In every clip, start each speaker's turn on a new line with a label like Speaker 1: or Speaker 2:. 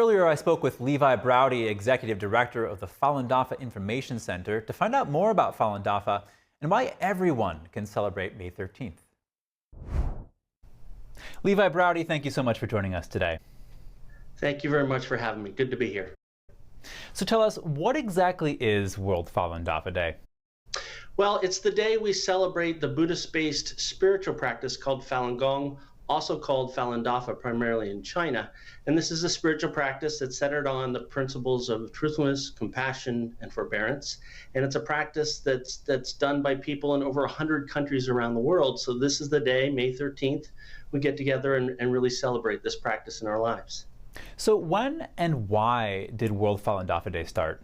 Speaker 1: Earlier, I spoke with Levi Browde, Executive Director of the Falun Dafa Information Center, to find out more about Falun Dafa and why everyone can celebrate May 13th. Levi Browde, thank you so much for joining us today.
Speaker 2: Thank you very much for having me. Good to be here.
Speaker 1: So tell us, what exactly is World Falun Dafa Day?
Speaker 2: Well, it's the day we celebrate the Buddhist-based spiritual practice called Falun Gong, also called Falun Dafa, primarily in China. And this is a spiritual practice that's centered on the principles of truthfulness, compassion, and forbearance. And it's a practice that's done by people in over 100 countries around the world. So this is the day, May 13th, we get together and really celebrate this practice in our lives.
Speaker 1: So when and why did World Falun Dafa Day start?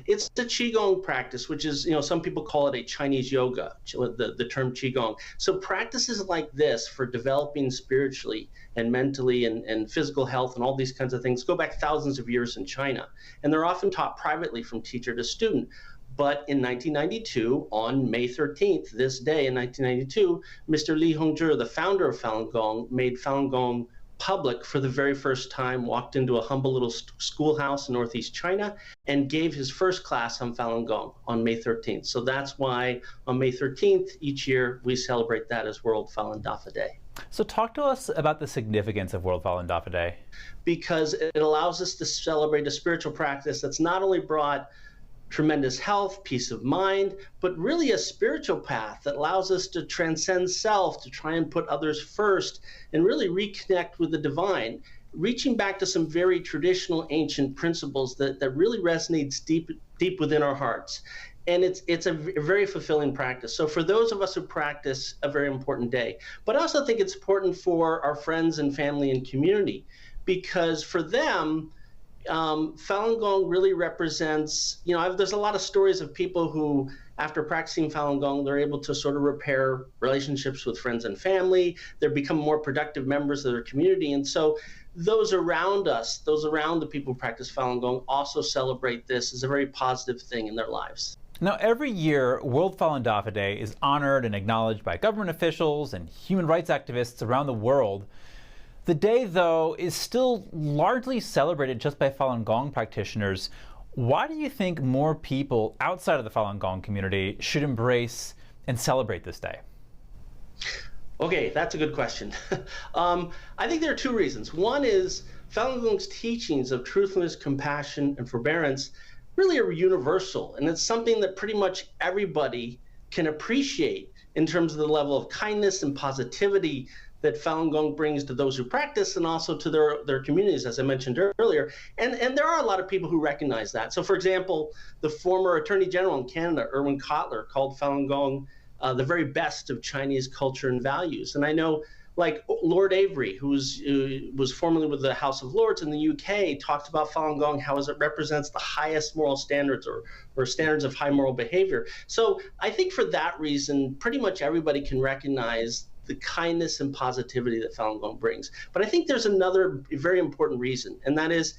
Speaker 2: It's the Qigong practice, which is, some people call it a Chinese yoga, the term Qigong. So practices like this for developing spiritually and mentally and physical health and all these kinds of things go back thousands of years in China. And they're often taught privately from teacher to student. But in 1992, on May 13th, this day in 1992, Mr. Li Hongzhi, the founder of Falun Gong, made Falun Gong public for the very first time, walked into a humble little schoolhouse in Northeast China and gave his first class on Falun Gong on May 13th. So that's why on May 13th each year we celebrate that as World Falun Dafa Day.
Speaker 1: So talk to us about the significance of World Falun Dafa Day.
Speaker 2: Because it allows us to celebrate a spiritual practice that's not only brought tremendous health, peace of mind, but really a spiritual path that allows us to transcend self, to try and put others first, and really reconnect with the divine, reaching back to some very traditional ancient principles that really resonates deep within our hearts. And it's a very fulfilling practice. So for those of us who practice, a very important day. But I also think it's important for our friends and family and community, because for them, Falun Gong really represents, there's a lot of stories of people who, after practicing Falun Gong, they're able to sort of repair relationships with friends and family. They become more productive members of their community. And so those around us, those around the people who practice Falun Gong, also celebrate this as a very positive thing in their lives.
Speaker 1: Now, every year, World Falun Dafa Day is honored and acknowledged by government officials and human rights activists around the world. The day, though, is still largely celebrated just by Falun Gong practitioners. Why do you think more people outside of the Falun Gong community should embrace and celebrate this day?
Speaker 2: Okay, that's a good question. I think there are two reasons. One is Falun Gong's teachings of truthfulness, compassion, and forbearance really are universal, and it's something that pretty much everybody can appreciate in terms of the level of kindness and positivity that Falun Gong brings to those who practice and also to their communities, as I mentioned earlier. And there are a lot of people who recognize that. So for example, the former Attorney General in Canada, Irwin Cotler, called Falun Gong the very best of Chinese culture and values. And I know like Lord Avery, who was formerly with the House of Lords in the UK, talked about Falun Gong, how it represents the highest moral standards or standards of high moral behavior. So I think for that reason, pretty much everybody can recognize the kindness and positivity that Falun Gong brings. But I think there's another very important reason, and that is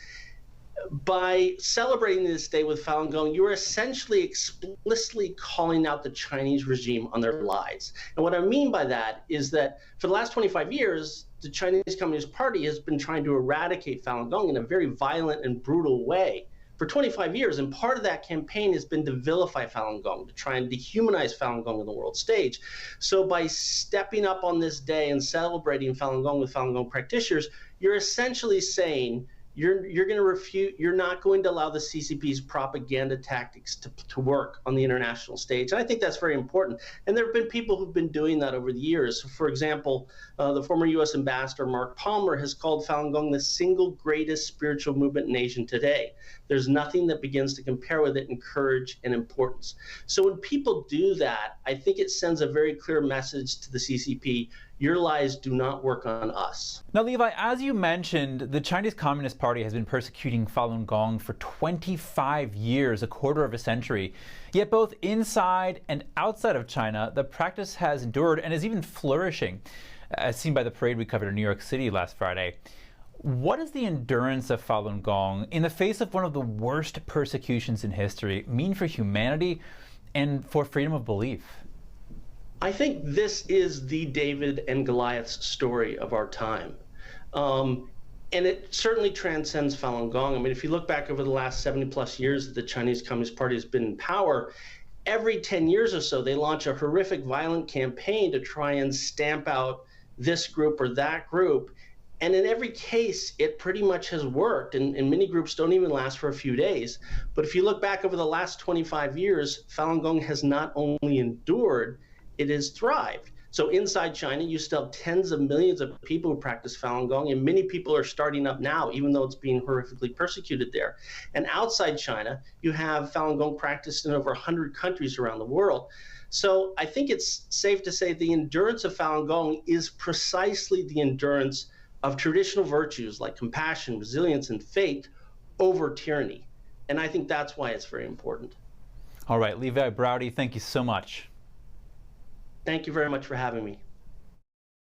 Speaker 2: by celebrating this day with Falun Gong, you are essentially explicitly calling out the Chinese regime on their lies. And what I mean by that is that for the last 25 years, the Chinese Communist Party has been trying to eradicate Falun Gong in a very violent and brutal way for 25 years, and part of that campaign has been to vilify Falun Gong, to try and dehumanize Falun Gong on the world stage. So by stepping up on this day and celebrating Falun Gong with Falun Gong practitioners, you're essentially saying you're going to refute, you're not going to allow the CCP's propaganda tactics to work on the international stage. And I think that's very important. And there have been people who've been doing that over the years. For example, the former U.S. Ambassador Mark Palmer has called Falun Gong the single greatest spiritual movement in Asia today. There's nothing that begins to compare with it in courage and importance. So when people do that, I think it sends a very clear message to the CCP. Your lies do not work on us.
Speaker 1: Now, Levi, as you mentioned, the Chinese Communist Party has been persecuting Falun Gong for 25 years, a quarter of a century. Yet both inside and outside of China, the practice has endured and is even flourishing, as seen by the parade we covered in New York City last Friday. What does the endurance of Falun Gong, in the face of one of the worst persecutions in history, mean for humanity and for freedom of belief?
Speaker 2: I think this is the David and Goliath's story of our time. And it certainly transcends Falun Gong. I mean, if you look back over the last 70 plus years that the Chinese Communist Party has been in power, every 10 years or so, they launch a horrific, violent campaign to try and stamp out this group or that group. And in every case, it pretty much has worked. And many groups don't even last for a few days. But if you look back over the last 25 years, Falun Gong has not only endured, it has thrived. So inside China, you still have tens of millions of people who practice Falun Gong, and many people are starting up now, even though it's being horrifically persecuted there. And outside China, you have Falun Gong practiced in over 100 countries around the world. So I think it's safe to say the endurance of Falun Gong is precisely the endurance of traditional virtues like compassion, resilience, and faith over tyranny. And I think that's why it's very important.
Speaker 1: All right, Levi Browde, thank you so much.
Speaker 2: Thank you very much for having me.